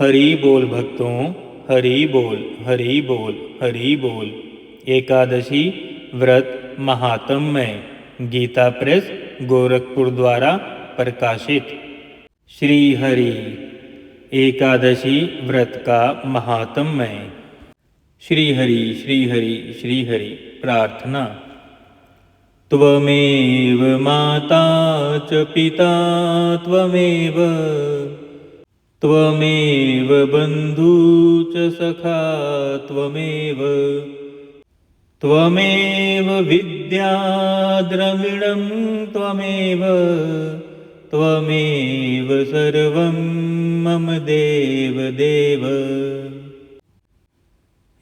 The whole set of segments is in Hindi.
हरि बोल भक्तों, हरि बोल, हरि बोल, हरि बोल। एकादशी व्रत महात्म्य गीता प्रेस गोरखपुर द्वारा प्रकाशित। श्री हरि एकादशी व्रत का महात्म्य। श्री हरि श्री हरि श्री हरि। प्रार्थना। त्वमेव माता च पिता त्वमेव, त्वमेव बन्धु च सखा त्वमेव, त्वमेव विद्या द्रविणं त्वमेव, त्वमेव सर्वं मम देव देव।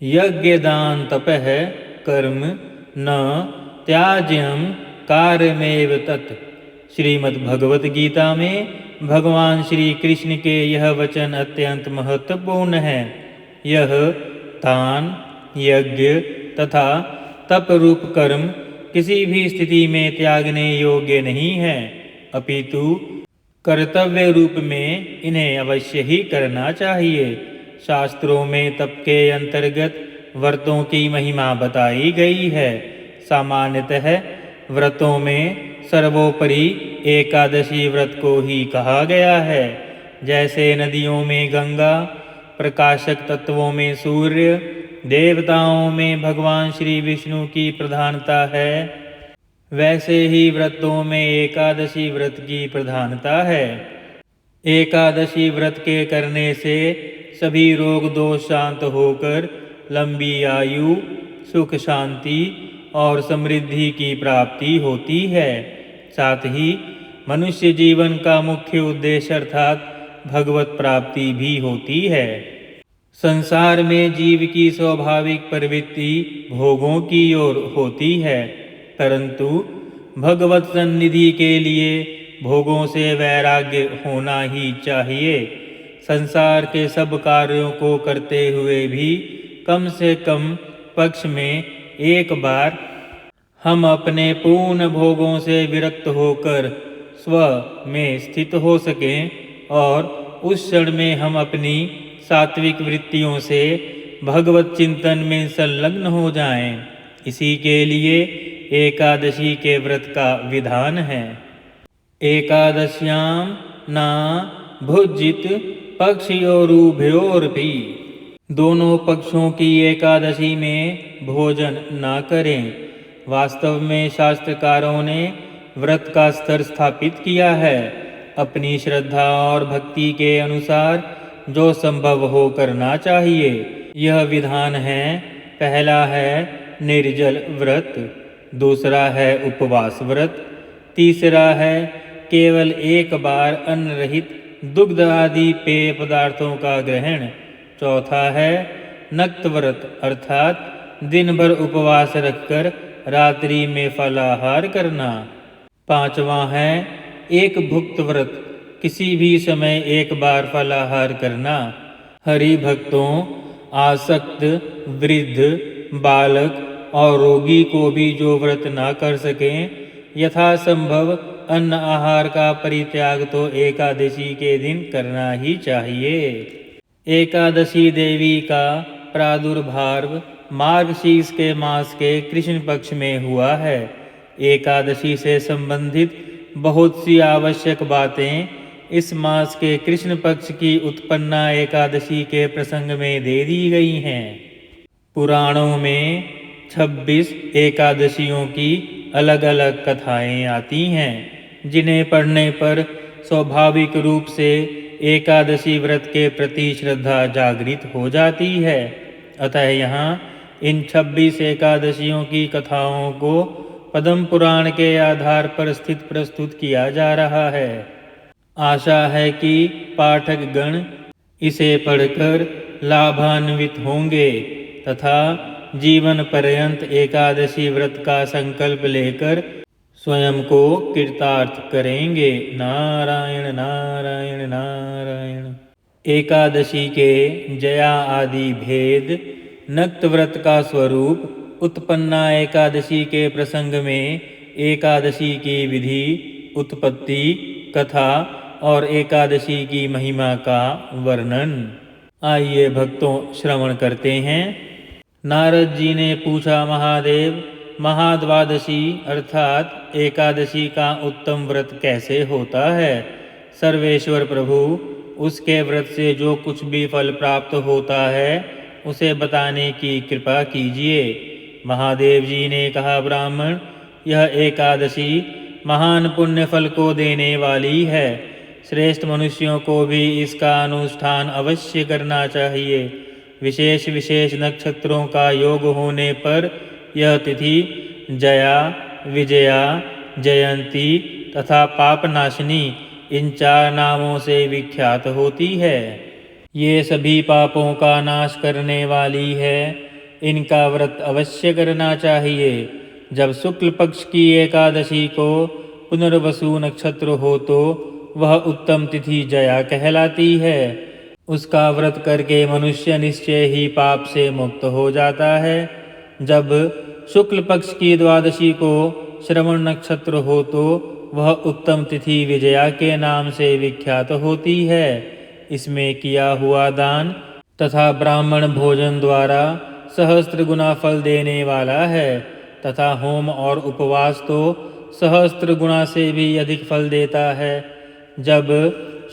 यज्ञदान तपः कर्म न त्याज्यं कार्यमेव तत्। श्रीमद् भगवत गीता में भगवान श्री कृष्ण के यह वचन अत्यंत महत्वपूर्ण है। यह दान, यज्ञ तथा तप रूप कर्म किसी भी स्थिति में त्यागने योग्य नहीं है, अपितु कर्तव्य रूप में इन्हें अवश्य ही करना चाहिए। शास्त्रों में तप के अंतर्गत व्रतों की महिमा बताई गई है। सामान्यतः व्रतों में सर्वोपरि एकादशी व्रत को ही कहा गया है। जैसे नदियों में गंगा, प्रकाशक तत्वों में सूर्य, देवताओं में भगवान श्री विष्णु की प्रधानता है, वैसे ही व्रतों में एकादशी व्रत की प्रधानता है। एकादशी व्रत के करने से सभी रोग दोष शांत होकर लंबी आयु, सुख, शांति और समृद्धि की प्राप्ति होती है। साथ ही मनुष्य जीवन का मुख्य उद्देश्य अर्थात भगवत प्राप्ति भी होती है। संसार में जीव की स्वाभाविक प्रवृत्ति भोगों की ओर होती है, परंतु भगवत सन्निधि के लिए भोगों से वैराग्य होना ही चाहिए। संसार के सब कार्यों को करते हुए भी कम से कम पक्ष में एक बार हम अपने पूर्ण भोगों से विरक्त होकर स्व में स्थित हो सकें और उस क्षण में हम अपनी सात्विक वृत्तियों से भगवत चिंतन में संलग्न हो जाएं। इसी के लिए एकादशी के व्रत का विधान है। एकादश्यां न भुजित पक्षयोरुभयोरपि। दोनों पक्षों की एकादशी में भोजन न करें। वास्तव में शास्त्रकारों ने व्रत का स्तर स्थापित किया है। अपनी श्रद्धा और भक्ति के अनुसार जो संभव हो करना चाहिए। यह विधान है, पहला है निर्जल व्रत, दूसरा है उपवास व्रत, तीसरा है केवल एक बार अन्न रहित दुग्ध आदि पेय पदार्थों का ग्रहण, चौथा है नक्त व्रत अर्थात दिन भर उपवास रखकर रात्रि में फलाहार करना, पांचवा है एक भुक्त व्रत, किसी भी समय एक बार फलाहार करना। हरि भक्तों, आसक्त, वृद्ध, बालक और रोगी को भी जो व्रत ना कर सकें, यथासंभव अन्न आहार का परित्याग तो एकादशी के दिन करना ही चाहिए। एकादशी देवी का प्रादुर्भाव मार्गशीर्ष के मास के कृष्ण पक्ष में हुआ है। एकादशी से संबंधित बहुत सी आवश्यक बातें इस मास के कृष्ण पक्ष की उत्पन्ना एकादशी के प्रसंग में दे दी गई हैं। पुराणों में 26 एकादशियों की अलग अलग कथाएं आती हैं, जिन्हें पढ़ने पर स्वाभाविक रूप से एकादशी व्रत के प्रति श्रद्धा जागृत हो जाती है। अतः यहाँ इन 26 एकादशियों की कथाओं को पद्म पुराण के आधार पर स्थित प्रस्तुत किया जा रहा है। आशा है कि पाठक गण इसे पढ़कर लाभान्वित होंगे तथा जीवन पर्यंत एकादशी व्रत का संकल्प लेकर स्वयं को कृतार्थ करेंगे। नारायण नारायण नारायण। एकादशी के जया आदि भेद, नक्त व्रत का स्वरूप, उत्पन्ना एकादशी के प्रसंग में एकादशी की विधि, उत्पत्ति, कथा और एकादशी की महिमा का वर्णन। आइए भक्तों श्रवण करते हैं। नारद जी ने पूछा, महादेव, महाद्वादशी अर्थात एकादशी का उत्तम व्रत कैसे होता है? सर्वेश्वर प्रभु, उसके व्रत से जो कुछ भी फल प्राप्त होता है उसे बताने की कृपा कीजिए। महादेव जी ने कहा, ब्राह्मण, यह एकादशी महान पुण्य फल को देने वाली है। श्रेष्ठ मनुष्यों को भी इसका अनुष्ठान अवश्य करना चाहिए। विशेष विशेष नक्षत्रों का योग होने पर यह तिथि जया, विजया, जयंती तथा पापनाशिनी इन 4 नामों से विख्यात होती है। ये सभी पापों का नाश करने वाली है। इनका व्रत अवश्य करना चाहिए। जब शुक्ल पक्ष की एकादशी को पुनर्वसु नक्षत्र हो तो वह उत्तम तिथि जया कहलाती है। उसका व्रत करके मनुष्य निश्चय ही पाप से मुक्त हो जाता है। जब शुक्ल पक्ष की द्वादशी को श्रवण नक्षत्र हो तो वह उत्तम तिथि विजया के नाम से विख्यात होती है। इसमें किया हुआ दान तथा ब्राह्मण भोजन द्वारा सहस्त्र गुना फल देने वाला है तथा होम और उपवास तो सहस्त्र गुना से भी अधिक फल देता है। जब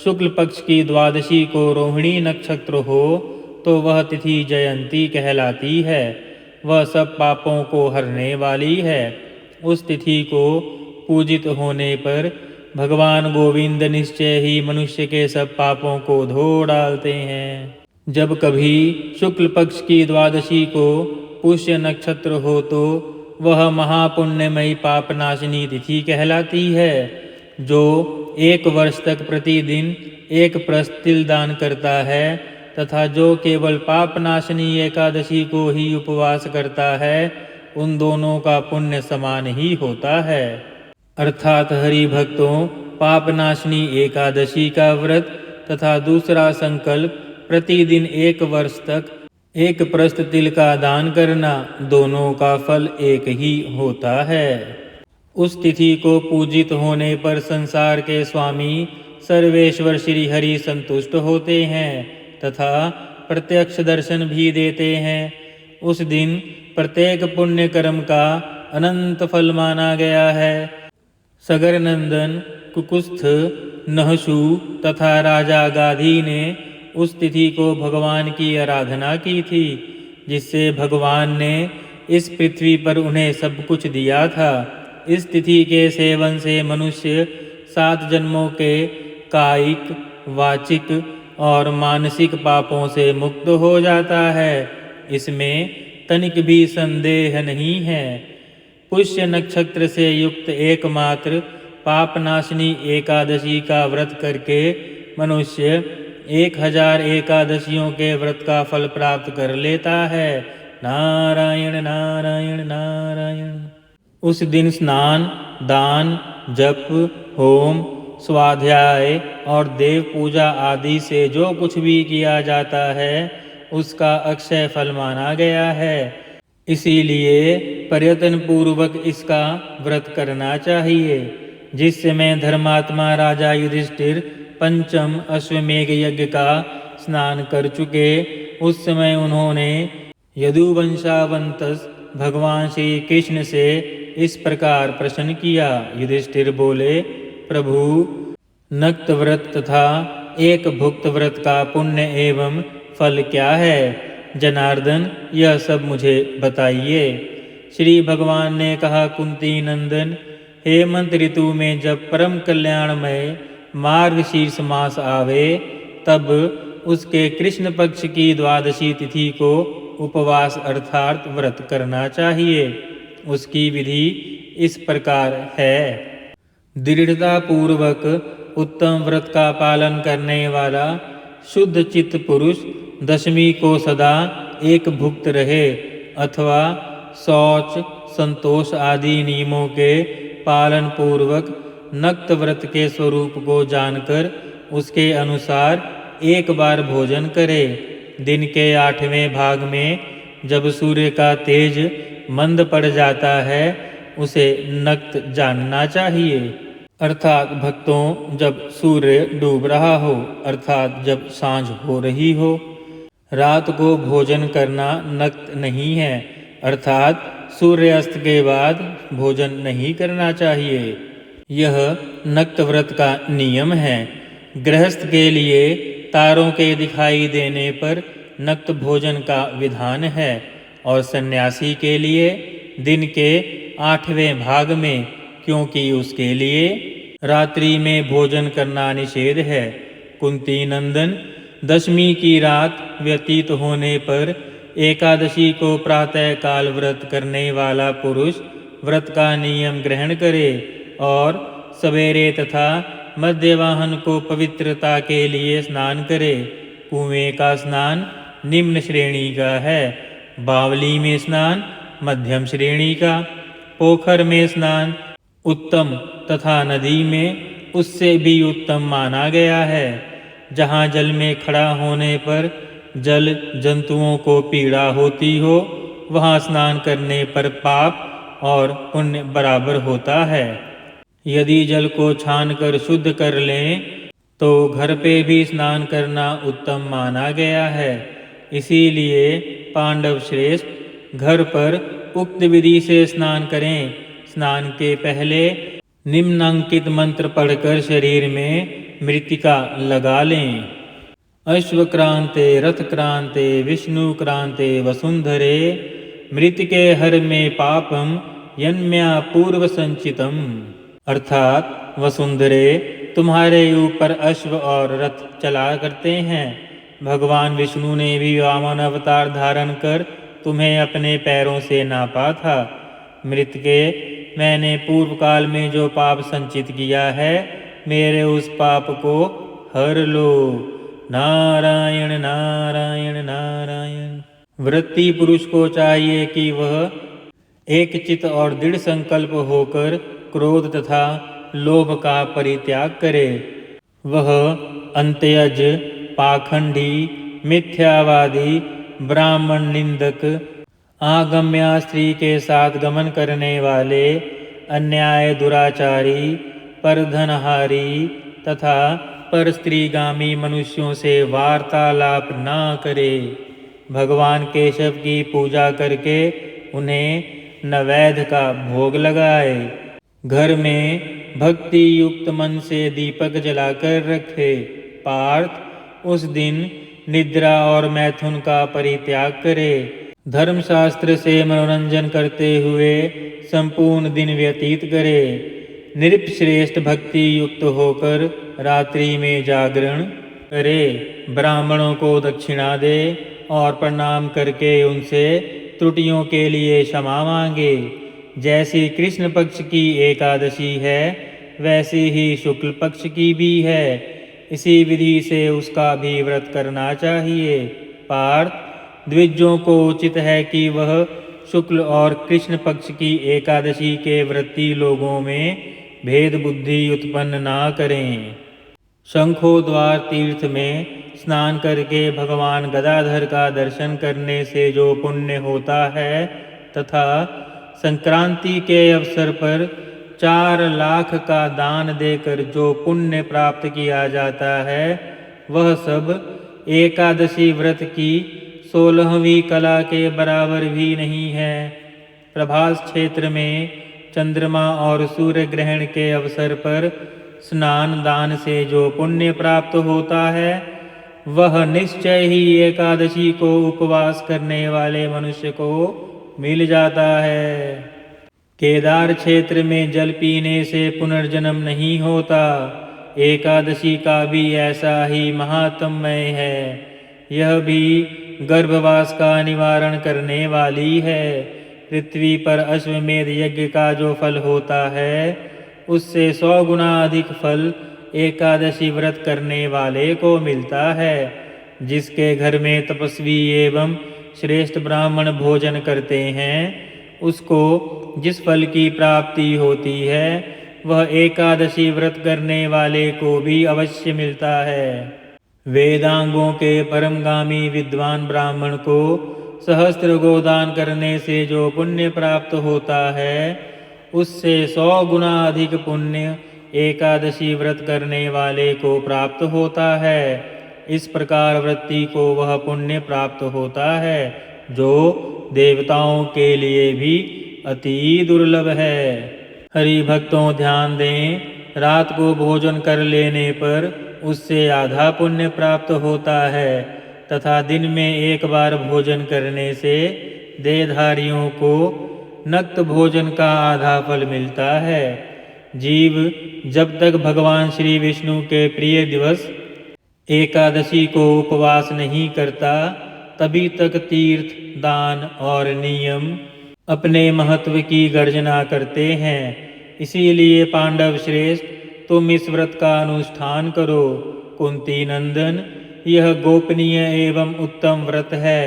शुक्ल पक्ष की द्वादशी को रोहिणी नक्षत्र हो तो वह तिथि जयंती कहलाती है। वह सब पापों को हरने वाली है। उस तिथि को पूजित होने पर भगवान गोविंद निश्चय ही मनुष्य के सब पापों को धो डालते हैं। जब कभी शुक्ल पक्ष की द्वादशी को पुष्य नक्षत्र हो तो वह महापुण्यमयी पापनाशिनी तिथि कहलाती है। जो 1 वर्ष तक प्रतिदिन 1 प्रस्त तिल दान करता है तथा जो केवल पापनाशिनी एकादशी को ही उपवास करता है, उन दोनों का पुण्य समान ही होता है। अर्थात हरि भक्तों, पापनाशिनी एकादशी का व्रत तथा दूसरा संकल्प प्रतिदिन 1 वर्ष तक 1 प्रस्त तिल का दान करना, दोनों का फल एक ही होता है। उस तिथि को पूजित होने पर संसार के स्वामी सर्वेश्वर श्री हरि संतुष्ट होते हैं तथा प्रत्यक्ष दर्शन भी देते हैं। उस दिन प्रत्येक पुण्य कर्म का अनंत फल माना गया है। सगर नंदन, कुकुस्थ, नहशु तथा राजा गाधी ने उस तिथि को भगवान की आराधना की थी, जिससे भगवान ने इस पृथ्वी पर उन्हें सब कुछ दिया था। इस तिथि के सेवन से मनुष्य 7 जन्मों के कायिक, वाचिक और मानसिक पापों से मुक्त हो जाता है। इसमें तनिक भी संदेह नहीं है। पुष्य नक्षत्र से युक्त एकमात्र पापनाशिनी एकादशी का व्रत करके मनुष्य 1000 एकादशियों के व्रत का फल प्राप्त कर लेता है। नारायण नारायण नारायण। उस दिन स्नान, दान, जप, होम, स्वाध्याय और देव पूजा आदि से जो कुछ भी किया जाता है उसका अक्षय फल माना गया है। इसीलिए प्रयत्न पूर्वक इसका व्रत करना चाहिए। जिस समय धर्मात्मा राजा युधिष्ठिर पंचम अश्वमेघ यज्ञ का स्नान कर चुके, उस समय उन्होंने यदुवंशावंतस भगवान श्री कृष्ण से इस प्रकार प्रश्न किया। युधिष्ठिर बोले, प्रभु, नक्त व्रत तथा एक भुक्त व्रत का पुण्य एवं फल क्या है? जनार्दन, यह सब मुझे बताइए। श्री भगवान ने कहा, कुंती नंदन, हेमंत ऋतु में जब परम कल्याणमय मार्गशीर्ष मास आवे, तब उसके कृष्ण पक्ष की द्वादशी तिथि को उपवास अर्थात व्रत करना चाहिए। उसकी विधि इस प्रकार है। दृढ़ता पूर्वक उत्तम व्रत का पालन करने वाला शुद्ध चित्त पुरुष दशमी को सदा एक भुक्त रहे अथवा शौच, संतोष आदि नियमों के पालन पूर्वक नक्त व्रत के स्वरूप को जानकर उसके अनुसार एक बार भोजन करे। दिन के 8वें भाग में जब सूर्य का तेज मंद पड़ जाता है, उसे नक्त जानना चाहिए। अर्थात भक्तों, जब सूर्य डूब रहा हो, अर्थात जब सांझ हो रही हो, रात को भोजन करना नक्त नहीं है, अर्थात सूर्यास्त के बाद भोजन नहीं करना चाहिए। यह नक्त व्रत का नियम है। गृहस्थ के लिए तारों के दिखाई देने पर नक्त भोजन का विधान है और सन्यासी के लिए दिन के 8वें भाग में, क्योंकि उसके लिए रात्रि में भोजन करना निषेध है। कुंती नंदन, दशमी की रात व्यतीत होने पर एकादशी को प्रातः काल व्रत करने वाला पुरुष व्रत का नियम ग्रहण करे और सवेरे तथा मध्यवाहन को पवित्रता के लिए स्नान करे। कुएं का स्नान निम्न श्रेणी का है, बावली में स्नान मध्यम श्रेणी का, पोखर में स्नान उत्तम तथा नदी में उससे भी उत्तम माना गया है। जहाँ जल में खड़ा होने पर जल जंतुओं को पीड़ा होती हो, वहाँ स्नान करने पर पाप और पुण्य बराबर होता है। यदि जल को छानकर शुद्ध कर लें तो घर पे भी स्नान करना उत्तम माना गया है। इसीलिए पांडव श्रेष्ठ घर पर उक्त विधि से स्नान करें। स्नान के पहले निम्नांकित मंत्र पढ़कर शरीर में मृत्तिका लगा लें। अश्वक्रांते रथक्रांते विष्णुक्रांते वसुंधरे मृत्तिके हर में पापम यन्म्या पूर्व संचितम। अर्थात वसुंधरे, तुम्हारे ऊपर अश्व और रथ चला करते हैं। भगवान विष्णु ने भी वामन अवतार धारण कर तुम्हें अपने पैरों से नापा था। मृतके, मैंने पूर्व काल में जो पाप संचित किया है, मेरे उस पाप को हर लो। नारायण नारायण नारायण। वृत्ति पुरुष को चाहिए कि वह एक चित और दृढ़ संकल्प होकर क्रोध तथा लोभ का परित्याग करे। वह अंत्यज, पाखंडी, मिथ्यावादी, ब्राह्मण निंदक, आगम्या स्त्री के साथ गमन करने वाले, अन्याय दुराचारी, परधनहारी तथा पर स्त्रीगामी मनुष्यों से वार्तालाप न करे। भगवान केशव की पूजा करके उन्हें नैवेद्य का भोग लगाए। घर में भक्ति युक्त मन से दीपक जलाकर रखे। पार्थ, उस दिन निद्रा और मैथुन का परित्याग करे। धर्मशास्त्र से मनोरंजन करते हुए संपूर्ण दिन व्यतीत करे। नृपश्रेष्ठ भक्ति युक्त होकर रात्रि में जागरण करे। ब्राह्मणों को दक्षिणा दे और प्रणाम करके उनसे त्रुटियों के लिए क्षमा मांगे। जैसी कृष्ण पक्ष की एकादशी है, वैसी ही शुक्ल पक्ष की भी है। इसी विधि से उसका भी व्रत करना चाहिए। पार्थ, द्विजों को उचित है कि वह शुक्ल और कृष्ण पक्ष की एकादशी के व्रती लोगों में भेद बुद्धि उत्पन्न ना करें। शंखोद्वार तीर्थ में स्नान करके भगवान गदाधर का दर्शन करने से जो पुण्य होता है तथा संक्रांति के अवसर पर 4 लाख का दान देकर जो पुण्य प्राप्त किया जाता है, वह सब एकादशी व्रत की 16वीं कला के बराबर भी नहीं है। प्रभास क्षेत्र में चंद्रमा और सूर्य ग्रहण के अवसर पर स्नान दान से जो पुण्य प्राप्त होता है, वह निश्चय ही एकादशी को उपवास करने वाले मनुष्य को मिल जाता है। केदार क्षेत्र में जल पीने से पुनर्जन्म नहीं होता। एकादशी का भी ऐसा ही महात्म्य है। यह भी गर्भवास का निवारण करने वाली है। पृथ्वी पर अश्वमेध यज्ञ का जो फल होता है, उससे 100 गुना अधिक फल एकादशी व्रत करने वाले को मिलता है। जिसके घर में तपस्वी एवं श्रेष्ठ ब्राह्मण भोजन करते हैं, उसको जिस फल की प्राप्ति होती है, वह एकादशी व्रत करने वाले को भी अवश्य मिलता है। वेदांगों के परमगामी विद्वान ब्राह्मण को सहस्त्र गोदान करने से जो पुण्य प्राप्त होता है, उससे 100 गुना अधिक पुण्य एकादशी व्रत करने वाले को प्राप्त होता है। इस प्रकार वृत्ति को वह पुण्य प्राप्त होता है जो देवताओं के लिए भी अति दुर्लभ है। हरि भक्तों ध्यान दें, रात को भोजन कर लेने पर उससे आधा पुण्य प्राप्त होता है तथा दिन में एक बार भोजन करने से देहधारियों को नक्त भोजन का आधा फल मिलता है। जीव जब तक भगवान श्री विष्णु के प्रिय दिवस एकादशी को उपवास नहीं करता तभी तक तीर्थ, दान और नियम अपने महत्व की गर्जना करते हैं। इसीलिए पांडव श्रेष्ठ, तुम इस व्रत का अनुष्ठान करो। कुंती नंदन, यह गोपनीय एवं उत्तम व्रत है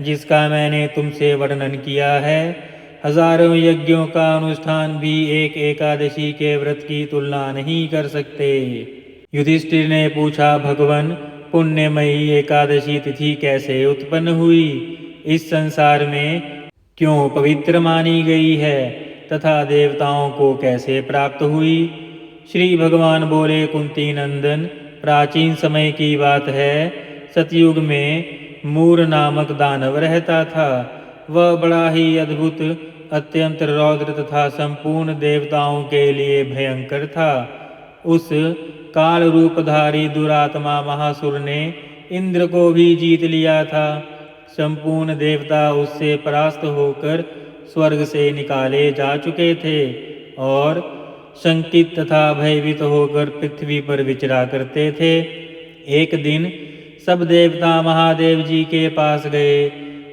जिसका मैंने तुमसे वर्णन किया है। हजारों यज्ञों का अनुष्ठान भी एक एकादशी के व्रत की तुलना नहीं कर सकते। युधिष्ठिर ने पूछा, भगवन, पुण्यमयी एकादशी तिथि कैसे उत्पन्न हुई? इस संसार में क्यों पवित्र मानी गई है तथा देवताओं को कैसे प्राप्त हुई? श्री भगवान बोले, कुंती नंदन, प्राचीन समय की बात है। सतयुग में मूर नामक दानव रहता था। वह बड़ा ही अद्भुत, अत्यंत रौद्र तथा संपूर्ण देवताओं के लिए भयंकर था। उस काल रूपधारी दुरात्मा महासुर ने इंद्र को भी जीत लिया था। संपूर्ण देवता उससे परास्त होकर स्वर्ग से निकाले जा चुके थे और शंकित तथा भयभीत होकर पृथ्वी पर विचरा करते थे। एक दिन सब देवता महादेव जी के पास गए।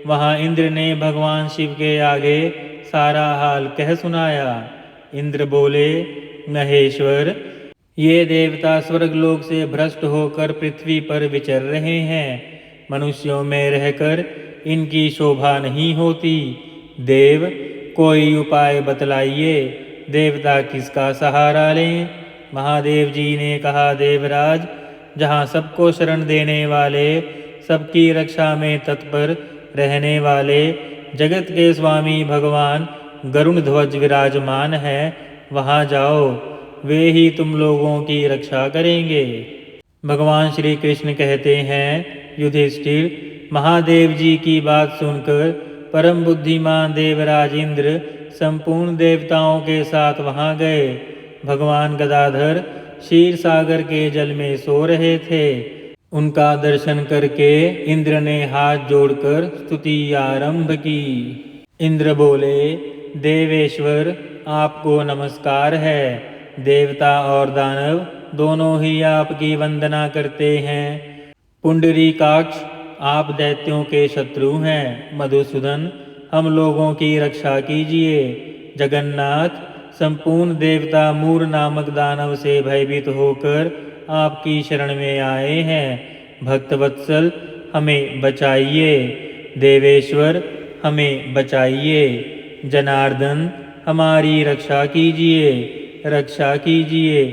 वहां इंद्र ने भगवान शिव के आगे सारा हाल कह सुनाया। इंद्र बोले, महेश्वर, ये देवता स्वर्गलोक से भ्रष्ट होकर पृथ्वी पर विचर रहे हैं। मनुष्यों में रहकर इनकी शोभा नहीं होती। देव, कोई उपाय बतलाइए। देवता किसका सहारा लें? महादेव जी ने कहा, देवराज, जहाँ सबको शरण देने वाले, सबकी रक्षा में तत्पर रहने वाले जगत के स्वामी भगवान गरुण ध्वज विराजमान है, वहाँ जाओ। वे ही तुम लोगों की रक्षा करेंगे। भगवान श्री कृष्ण कहते हैं, युधिष्ठिर, महादेव जी की बात सुनकर परम बुद्धिमान देवराज इंद्र संपूर्ण देवताओं के साथ वहां गए। भगवान गदाधर क्षीर सागर के जल में सो रहे थे। उनका दर्शन करके इंद्र ने हाथ जोड़कर स्तुति आरंभ की। इंद्र बोले, देवेश्वर, आपको नमस्कार है। देवता और दानव दोनों ही आपकी वंदना करते हैं। पुंडरीकाक्ष, आप दैत्यों के शत्रु हैं। मधुसूदन, हम लोगों की रक्षा कीजिए। जगन्नाथ, संपूर्ण देवता मूर नामक दानव से भयभीत होकर आपकी शरण में आए हैं। भक्तवत्सल, हमें बचाइए। देवेश्वर, हमें बचाइए। जनार्दन, हमारी रक्षा कीजिए, रक्षा कीजिए।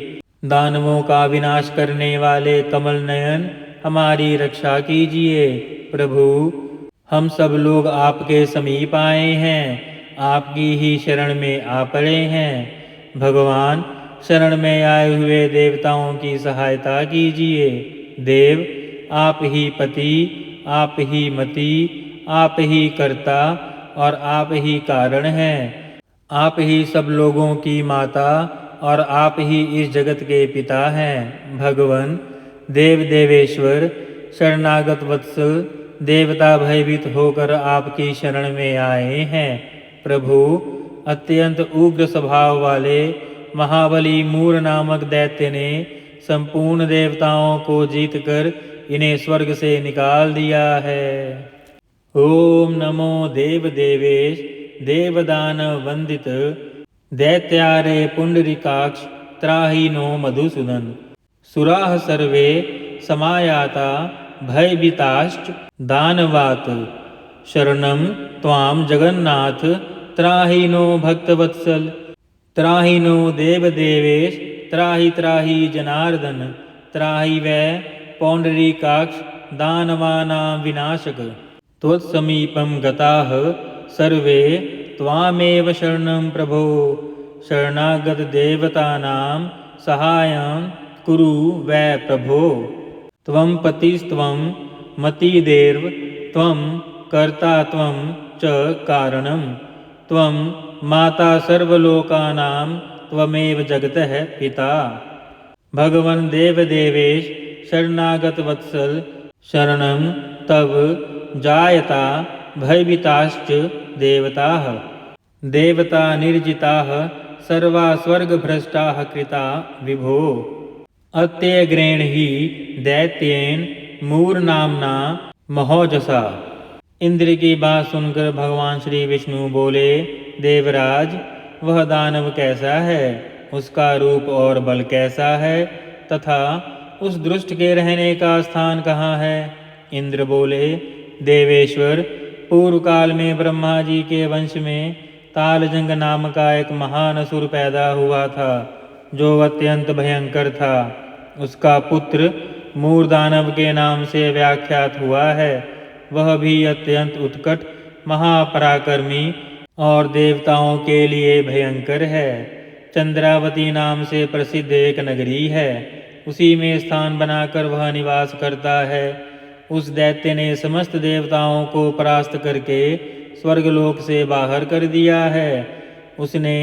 दानवों का विनाश करने वाले कमल नयन, हमारी रक्षा कीजिए। प्रभु, हम सब लोग आपके समीप आए हैं, आपकी ही शरण में आ पड़े हैं। भगवान, शरण में आए हुए देवताओं की सहायता कीजिए। देव, आप ही पति, आप ही मति, आप ही कर्ता और आप ही कारण हैं। आप ही सब लोगों की माता और आप ही इस जगत के पिता हैं। भगवन, देव देवेश्वर, शरणागत वत्सल, देवता भयभीत होकर आपकी शरण में आए हैं। प्रभु, अत्यंत उग्र स्वभाव वाले महाबली मूर नामक दैत्य ने संपूर्ण देवताओं को जीतकर इन्हें स्वर्ग से निकाल दिया है। ओम नमो देव देवेश देवदानव वंदित दैत्यारे पुंडरीकाक्ष त्राहि नो मधुसूदन। सुराः सर्वे समायाता भयभीताश्च दानवात्। शरणं त्वां जगन्नाथ त्राहि नो भक्तवत्सल। त्राहि नो देवदेवेश, त्राहि त्राहि जनार्दन। त्राहि वै पौंडरीकाक्ष दानवानां विनाशक। त्वत्समीपं गताः सर्वे त्वामेव शरणं प्रभो। शरणागत देवतानां सहायं कुरु वै प्रभो। त्वं पतिस्त्वं मतिर्देव त्वं कर्ता त्वं च कारणं त्वं माता सर्वलोकानां त्वमेव जगतः पिता। भगवन् देवदेवेश शरणागत वत्सल शरणं तव जायता भयभीताश्च देवताः। देवता निर्जिताः सर्वा स्वर्गभ्रष्टाः कृता विभो। अत्यग्रेण ही दैत्येन मूरनाम्ना महोजसा। इंद्र की बात सुनकर भगवान श्री विष्णु बोले, देवराज वह दानव कैसा है, उसका रूप और बल कैसा है तथा उस दुष्ट के रहने का स्थान कहाँ है। इंद्र बोले, देवेश्वर पूर्व काल में ब्रह्मा जी के वंश में तालजंग नाम का एक महान असुर पैदा हुआ था जो अत्यंत भयंकर था। उसका पुत्र मूर्दानव के नाम से व्याख्यात हुआ है। वह भी अत्यंत उत्कट महापराक्रमी और देवताओं के लिए भयंकर है। चंद्रावती नाम से प्रसिद्ध एक नगरी है, उसी में स्थान बनाकर वह निवास करता है। उस दैत्य ने समस्त देवताओं को परास्त करके स्वर्गलोक से बाहर कर दिया है। उसने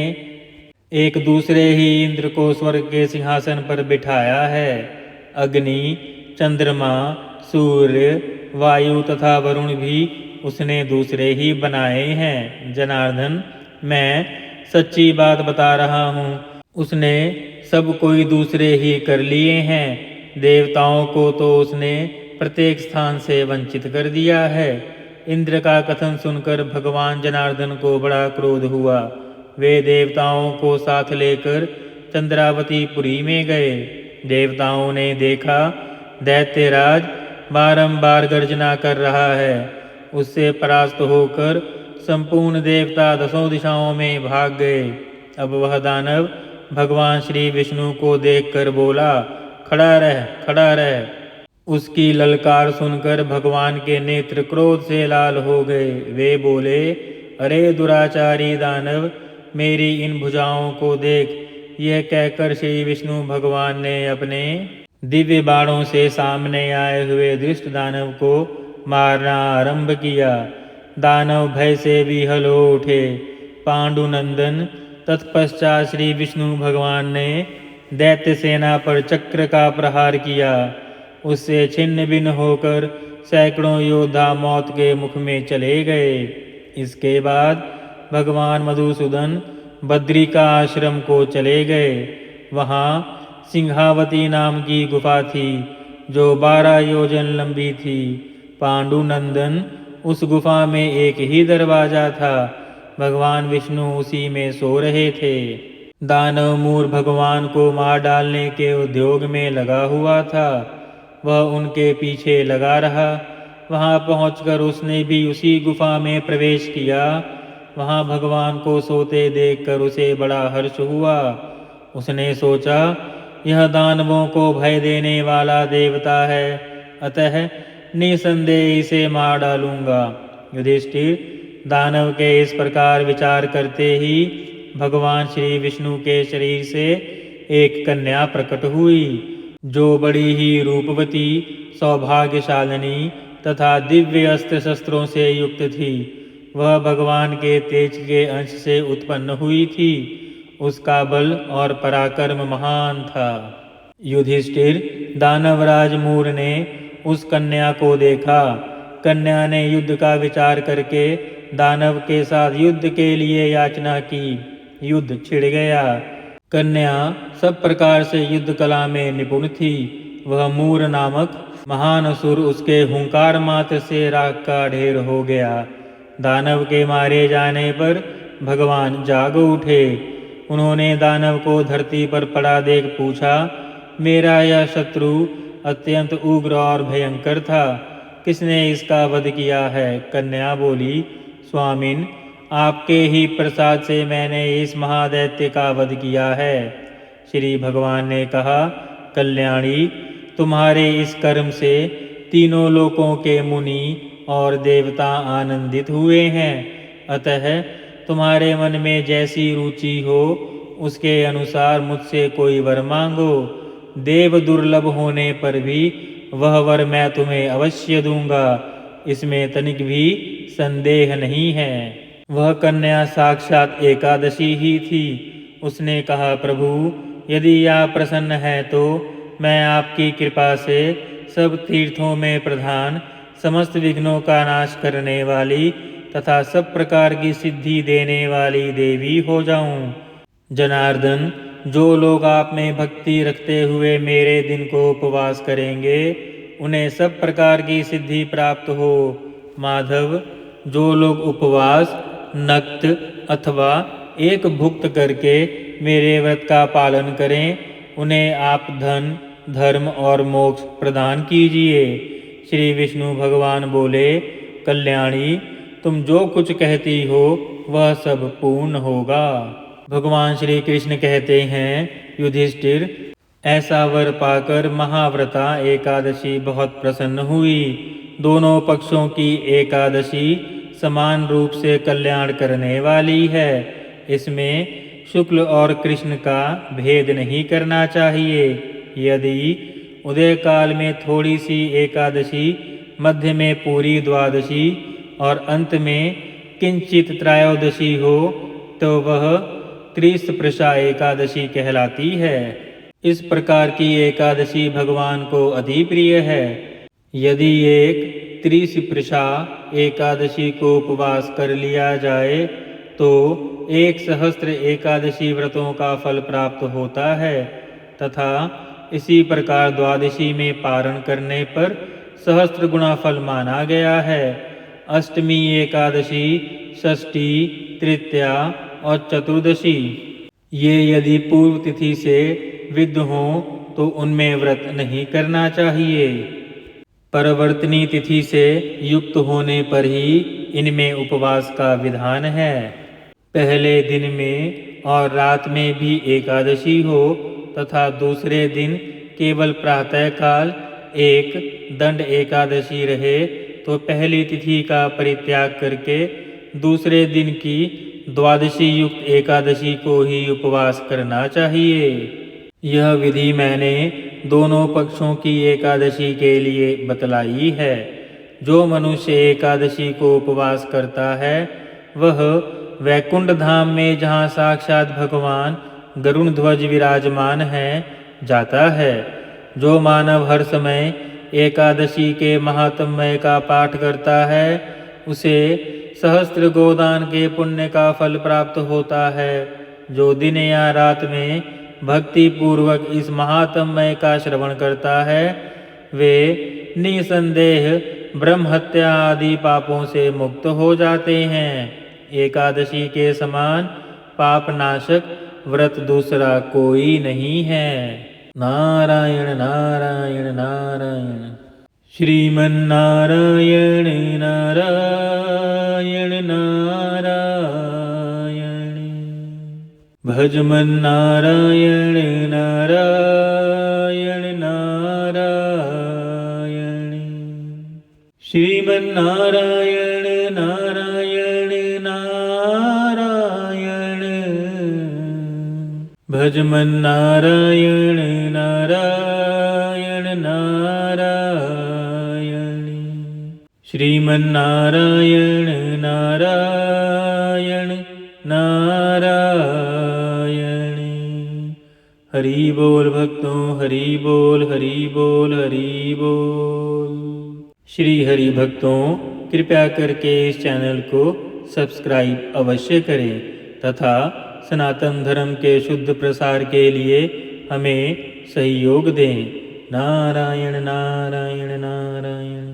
एक दूसरे ही इंद्र को स्वर्ग के सिंहासन पर बिठाया है। अग्नि, चंद्रमा, सूर्य, वायु तथा वरुण भी उसने दूसरे ही बनाए हैं। जनार्दन, मैं सच्ची बात बता रहा हूँ, उसने सब कोई दूसरे ही कर लिए हैं। देवताओं को तो उसने प्रत्येक स्थान से वंचित कर दिया है। इंद्र का कथन सुनकर भगवान जनार्दन को बड़ा क्रोध हुआ। वे देवताओं को साथ लेकर चंद्रावती पुरी में गए। देवताओं ने देखा दैत्यराज बारंबार गर्जना कर रहा है। उससे परास्त होकर संपूर्ण देवता दसों दिशाओं में भाग गए। अब वह दानव भगवान श्री विष्णु को देखकर बोला, खड़ा रह, खड़ा रह। उसकी ललकार सुनकर भगवान के नेत्र क्रोध से लाल हो गए। वे बोले, अरे दुराचारी दानव, मेरी इन भुजाओं को देख। यह कहकर श्री विष्णु भगवान ने अपने दिव्य बाणों से सामने आए हुए दुष्ट दानव को मारना आरंभ किया। दानव भय से विह्वल हो उठे। पांडुनंदन तत्पश्चात श्री विष्णु भगवान ने दैत्य सेना पर चक्र का प्रहार किया। उससे छिन्न भिन्न होकर सैकड़ों योद्धा मौत के मुख में चले गए। इसके बाद भगवान मधुसूदन बद्रिका आश्रम को चले गए। वहाँ सिंहावती नाम की गुफा थी जो 12 योजन लंबी थी। पांडुनंदन उस गुफा में एक ही दरवाजा था। भगवान विष्णु उसी में सो रहे थे। दानव मूर भगवान को मार डालने के उद्योग में लगा हुआ था। वह उनके पीछे लगा रहा। वहां पहुंचकर उसने भी उसी गुफा में प्रवेश किया। वहां भगवान को सोते देखकर उसे बड़ा हर्ष हुआ। उसने सोचा, यह दानवों को भय देने वाला देवता है, अतः निसंदेह इसे मार डालूंगा। युधिष्ठिर, दानव के इस प्रकार विचार करते ही भगवान श्री विष्णु के शरीर से एक कन्या प्रकट हुई जो बड़ी ही रूपवती, सौभाग्यशालिनी तथा दिव्य अस्त्र शस्त्रों से युक्त थी। वह भगवान के तेज के अंश से उत्पन्न हुई थी। उसका बल और पराक्रम महान था। युधिष्ठिर, दानवराज मूर ने उस कन्या को देखा। कन्या ने युद्ध का विचार करके दानव के साथ युद्ध के लिए याचना की। युद्ध छिड़ गया। कन्या सब प्रकार से युद्ध कला में निपुण थी। वह मूर नामक महान असुर उसके हुंकार मात्र से राख का ढेर हो गया। दानव के मारे जाने पर भगवान जाग उठे। उन्होंने दानव को धरती पर पड़ा देख पूछा, मेरा यह शत्रु अत्यंत उग्र और भयंकर था, किसने इसका वध किया है? कन्या बोली, स्वामिन, आपके ही प्रसाद से मैंने इस महादैत्य का वध किया है। श्री भगवान ने कहा, कल्याणी, तुम्हारे इस कर्म से तीनों लोकों के मुनि और देवता आनंदित हुए हैं। अतः तुम्हारे मन में जैसी रुचि हो उसके अनुसार मुझसे कोई वर मांगो। देव दुर्लभ होने पर भी वह वर मैं तुम्हें अवश्य दूंगा, इसमें तनिक भी संदेह नहीं है। वह कन्या साक्षात एकादशी ही थी। उसने कहा, प्रभु यदि आप प्रसन्न हैं तो मैं आपकी कृपा से सब तीर्थों में प्रधान, समस्त विघ्नों का नाश करने वाली तथा सब प्रकार की सिद्धि देने वाली देवी हो जाऊं। जनार्दन, जो लोग आप में भक्ति रखते हुए मेरे दिन को उपवास करेंगे उन्हें सब प्रकार की सिद्धि प्राप्त हो। माधव, जो लोग उपवास, नक्त अथवा एक भुक्त करके मेरे व्रत का पालन करें उन्हें आप धन, धर्म और मोक्ष प्रदान कीजिए। श्री विष्णु भगवान बोले, कल्याणी, तुम जो कुछ कहती हो वह सब पूर्ण होगा। भगवान श्री कृष्ण कहते हैं, युधिष्ठिर, ऐसा वर पाकर महाव्रता एकादशी बहुत प्रसन्न हुई। दोनों पक्षों की एकादशी समान रूप से कल्याण करने वाली है। इसमें शुक्ल और कृष्ण का भेद नहीं करना चाहिए। यदि उदय काल में थोड़ी सी एकादशी, मध्य में पूरी द्वादशी और अंत में किंचित त्रयोदशी हो तो वह त्रिस्पृशा एकादशी कहलाती है। इस प्रकार की एकादशी भगवान को अति प्रिय है। यदि एक त्रिस्पृशा एकादशी को उपवास कर लिया जाए तो 1 सहस्त्र एकादशी व्रतों का फल प्राप्त होता है तथा इसी प्रकार द्वादशी में पारण करने पर सहस्त्र गुणा फल माना गया है। अष्टमी एकादशी, षष्ठी, तृतीया और चतुर्दशी ये यदि पूर्व तिथि से विद्ध हों तो उनमें व्रत नहीं करना चाहिए। परवर्तनी तिथि से युक्त होने पर ही इनमें उपवास का विधान है। पहले दिन में और रात में भी एकादशी हो तथा दूसरे दिन केवल प्रातःकाल एक दंड एकादशी रहे तो पहली तिथि का परित्याग करके दूसरे दिन की द्वादशी युक्त एकादशी को ही उपवास करना चाहिए। यह विधि मैंने दोनों पक्षों की एकादशी के लिए बतलाई है। जो मनुष्य एकादशी को उपवास करता है वह वैकुंठ धाम में, जहाँ साक्षात भगवान गरुण ध्वज विराजमान हैं, जाता है। जो मानव हर समय एकादशी के महात्म्य का पाठ करता है उसे सहस्त्र गोदान के पुण्य का फल प्राप्त होता है। जो दिन या रात में भक्ति पूर्वक इस महात्म्य का श्रवण करता है वे निसंदेह ब्रह्म हत्या आदि पापों से मुक्त हो जाते हैं। एकादशी के समान पाप नाशक व्रत दूसरा कोई नहीं है। नारायण नारायण नारायण। श्रीमन्नारायण नारायण नारायण। भजमन्नारायण नारायण नारायण। श्रीमन्नारायण नारायण नारायण। भजमन्नारायण नारायण नारायण। श्रीमन्नारायण नारायण नारायण। हरि बोल भक्तों, हरि बोल, हरि बोल, हरि बोल। श्री हरि भक्तों, कृपया करके इस चैनल को सब्सक्राइब अवश्य करें तथा सनातन धर्म के शुद्ध प्रसार के लिए हमें सहयोग दें। नारायण नारायण नारायण।